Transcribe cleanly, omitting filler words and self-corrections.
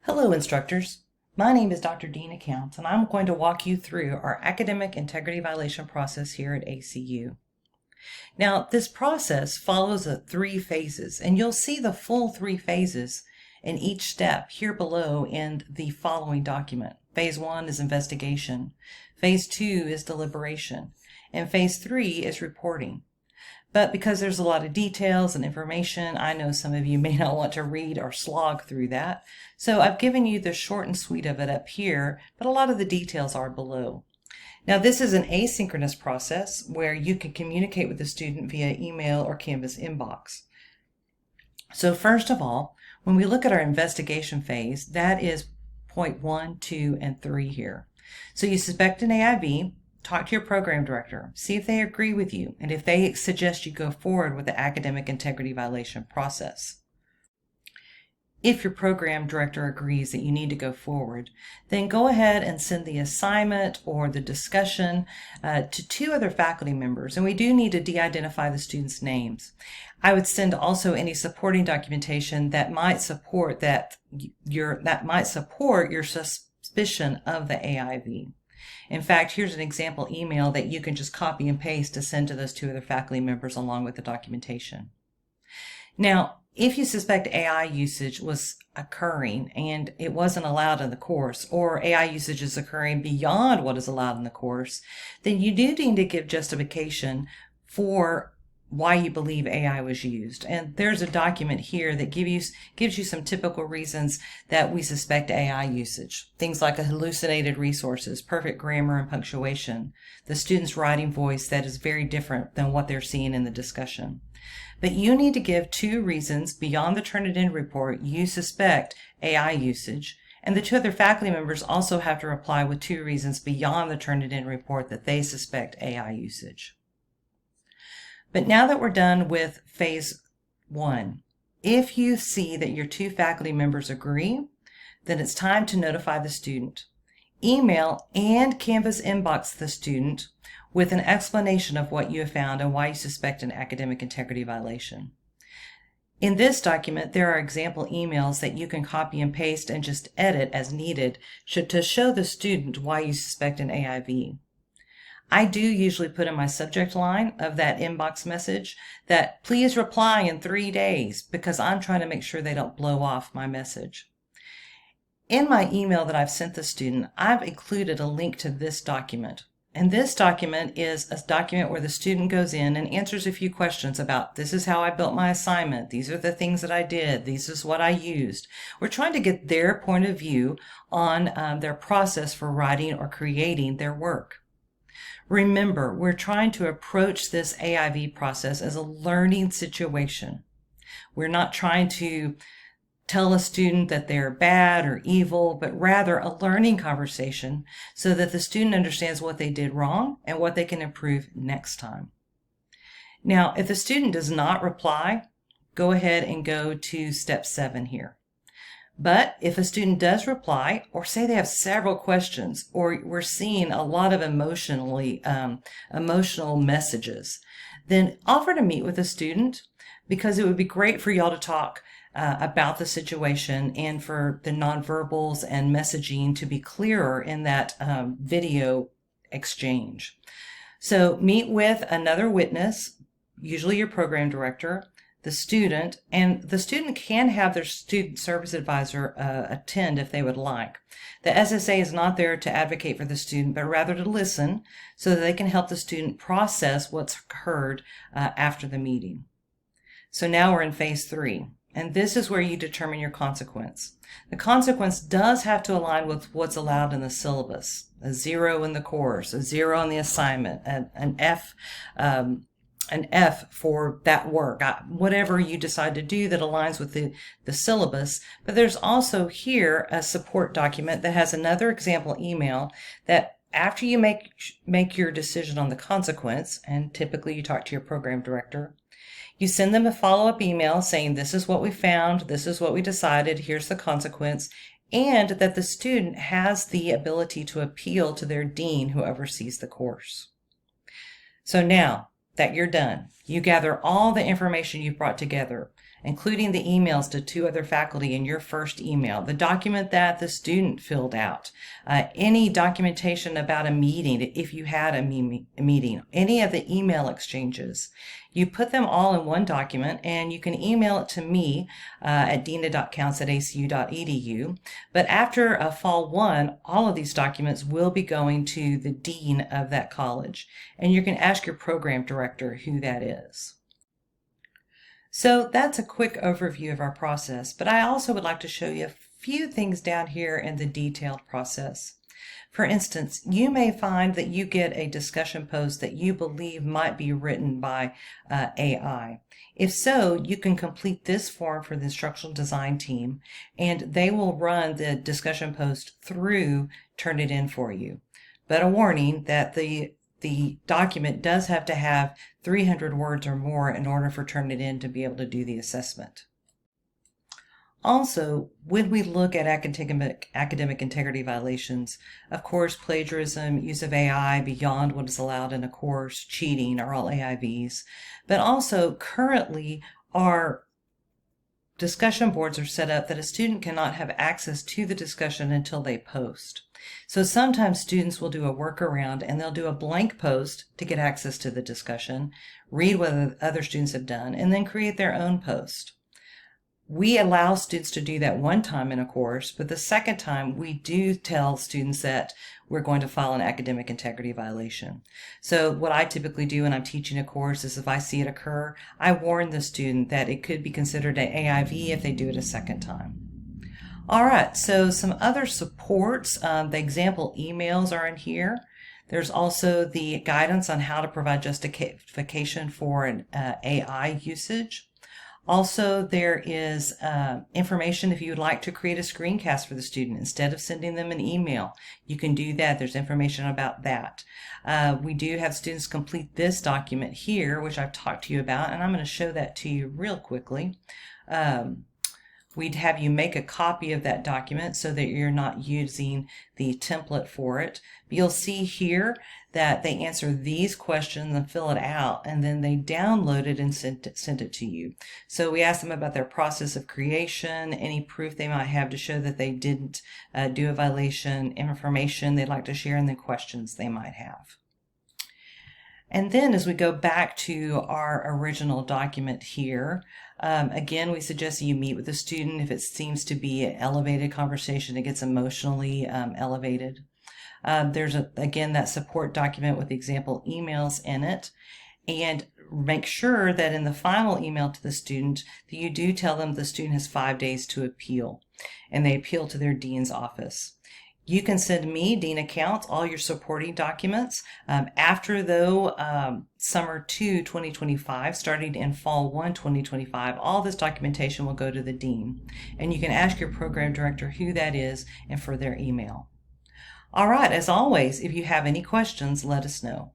Hello instructors, my name is Dr. Dean Accounts and I'm going to walk you through our academic integrity violation process here at ACU. Now this process follows three phases and you'll see the full three phases in each step here below in the following document. Phase 1 is investigation, Phase 2 is deliberation, and Phase 3 is reporting. But because there's a lot of details and information, I know some of you may not want to read or slog through that. So I've given you the short and sweet of it up here, but a lot of the details are below. Now this is an asynchronous process where you can communicate with the student via email or Canvas inbox. So first of all, when we look at our investigation phase, that is point 1, 2, and 3 here. So you suspect an AIV, talk to your program director, see if they agree with you, and if they suggest you go forward with the academic integrity violation process. If your program director agrees that you need to go forward, then go ahead and send the assignment or the discussion to 2 other faculty members, and we do need to de-identify the students' names. I would send also any supporting documentation that might support your suspicion of the AIV. In fact, here's an example email that you can just copy and paste to send to those 2 other faculty members along with the documentation. Now, if you suspect AI usage was occurring and it wasn't allowed in the course, or AI usage is occurring beyond what is allowed in the course, then you do need to give justification for why you believe AI was used. And there's a document here that gives you some typical reasons that we suspect AI usage. Things like hallucinated resources, perfect grammar and punctuation, the student's writing voice that is very different than what they're seeing in the discussion. But you need to give 2 reasons beyond the Turnitin report you suspect AI usage, and the 2 other faculty members also have to reply with 2 reasons beyond the Turnitin report that they suspect AI usage. But now that we're done with phase 1, if you see that your 2 faculty members agree, then it's time to notify the student. Email and Canvas inbox the student with an explanation of what you have found and why you suspect an academic integrity violation. In this document, there are example emails that you can copy and paste and just edit as needed to show the student why you suspect an AIV. I do usually put in my subject line of that inbox message that please reply in 3 days because I'm trying to make sure they don't blow off my message. In my email that I've sent the student, I've included a link to this document. And this document is a document where the student goes in and answers a few questions about this is how I built my assignment, these are the things that I did, this is what I used. We're trying to get their point of view on their process for writing or creating their work. Remember, we're trying to approach this AIV process as a learning situation. We're not trying to tell a student that they're bad or evil, but rather a learning conversation so that the student understands what they did wrong and what they can improve next time. Now, if the student does not reply, go ahead and go to step 7 here. But if a student does reply, or say they have several questions, or we're seeing a lot of emotional messages, then offer to meet with a student because it would be great for y'all to talk about the situation and for the nonverbals and messaging to be clearer in that video exchange. So meet with another witness, usually your program director, the student, and the student can have their student service advisor attend if they would like. The SSA is not there to advocate for the student, but rather to listen so that they can help the student process what's occurred after the meeting. So now we're in phase 3, and this is where you determine your consequence. The consequence does have to align with what's allowed in the syllabus. A 0 in the course, a 0 in the assignment, an F for that work, whatever you decide to do that aligns with the syllabus. But there's also here a support document that has another example email that after you make your decision on the consequence, and typically you talk to your program director, you send them a follow-up email saying this is what we found, this is what we decided, here's the consequence, and that the student has the ability to appeal to their dean who oversees the course. So now that you're done, you gather all the information you've brought together including the emails to 2 other faculty in your first email, the document that the student filled out, any documentation about a meeting, if you had a meeting, any of the email exchanges. You put them all in one document, and you can email it to me at dina.counts@acu.edu. But after Fall 1, all of these documents will be going to the dean of that college, and you can ask your program director who that is. So that's a quick overview of our process, but I also would like to show you a few things down here in the detailed process. For instance, you may find that you get a discussion post that you believe might be written by AI. If so, you can complete this form for the instructional design team, and they will run the discussion post through Turnitin for you. But a warning that the document does have to have 300 words or more in order for Turnitin to be able to do the assessment. Also, when we look at academic integrity violations, of course, plagiarism, use of AI beyond what is allowed in a course, cheating are all AIVs. But also, currently, our discussion boards are set up that a student cannot have access to the discussion until they post. So sometimes students will do a workaround and they'll do a blank post to get access to the discussion, read what other students have done, and then create their own post. We allow students to do that one time in a course, but the second time we do tell students that we're going to file an academic integrity violation. So what I typically do when I'm teaching a course is if I see it occur, I warn the student that it could be considered an AIV if they do it a second time. All right, so some other supports, the example emails are in here. There's also the guidance on how to provide justification for an AI usage. Also, there is information if you would like to create a screencast for the student instead of sending them an email. You can do that. There's information about that. We do have students complete this document here, which I've talked to you about, and I'm going to show that to you real quickly. We'd have you make a copy of that document so that you're not using the template for it. But you'll see here that they answer these questions and fill it out, and then they download it and send it to you. So we ask them about their process of creation, any proof they might have to show that they didn't do a violation, information they'd like to share, and the questions they might have. And then as we go back to our original document here, again, we suggest that you meet with the student if it seems to be an elevated conversation, it gets emotionally elevated. There's, again, that support document with the example emails in it. And make sure that in the final email to the student that you do tell them the student has 5 days to appeal, and they appeal to their dean's office. You can send me, Dina Counts, all your supporting documents. After, though, Summer 2, 2025, starting in Fall 1, 2025, all this documentation will go to the dean. And you can ask your program director who that is and for their email. All right, as always, if you have any questions, let us know.